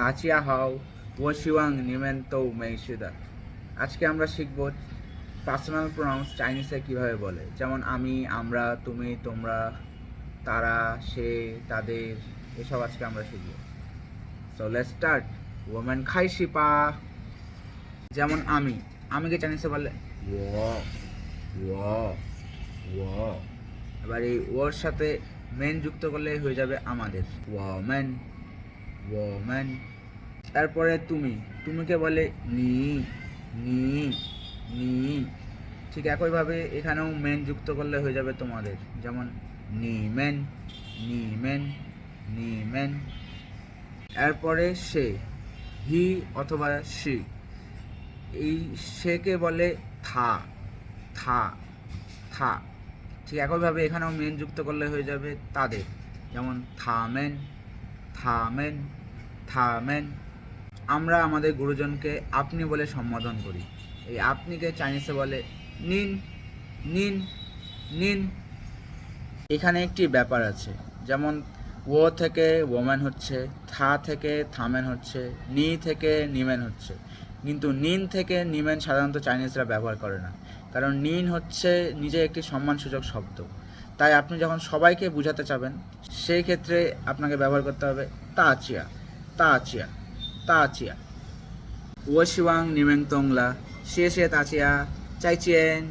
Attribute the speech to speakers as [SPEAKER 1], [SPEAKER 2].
[SPEAKER 1] তাচিয়া হাও ও শিওয়াং নিমেন তো মেইশুদা। আজকে আমরা শিখব পার্সোনাল প্রোনাউন্স চাইনিজে কীভাবে বলে, যেমন আমি, আমরা, তুমি, তোমরা, তারা, সে, তাদের, এসব আজকে আমরা শিখব। So let's start. ওমেন খাইশিপা। যেমন আমি, আমিকে চাইনিজে বলে এবার এই ওর সাথে মেন যুক্ত করলে হয়ে যাবে আমাদের ওমেন ওমেন। তারপরে তুমি, তুমিকে বলে নি নি নি। ঠিক একইভাবে এখানেও মেন যুক্ত করলে হয়ে যাবে তোমাদের, যেমন নি মেন নি মেন নি মেন। এরপরে সে, হি অথবা সি, এই সেকে বলে থা থা থা। ঠিক একইভাবে এখানেও মেন যুক্ত করলে হয়ে যাবে তাদের, যেমন থামেন থামেন থামেন। আমরা আমাদের গুরুজনকে আপনি বলে সম্বোধন করি। এই আপনিকে চাইনিজে বলে নিন নিন নিন। এখানে একটি ব্যাপার আছে, যেমন ও থেকে ওম্যান হচ্ছে, থা থেকে থামেন হচ্ছে, নি থেকে নিমেন হচ্ছে, কিন্তু নিন থেকে নিমেন সাধারণত চাইনিজরা ব্যবহার করে না, কারণ নিন হচ্ছে নিজে একটি সম্মানসূচক শব্দ। তাই আপনি যখন সবাইকে বোঝাতে চাবেন সেই ক্ষেত্রে আপনাকে ব্যবহার করতে হবে তাচিয়া তাচিয়া তাচিয়া। ও শিওয়াং নিমেন তোংলা, শেষে তাচিয়া চাইচিয়েন।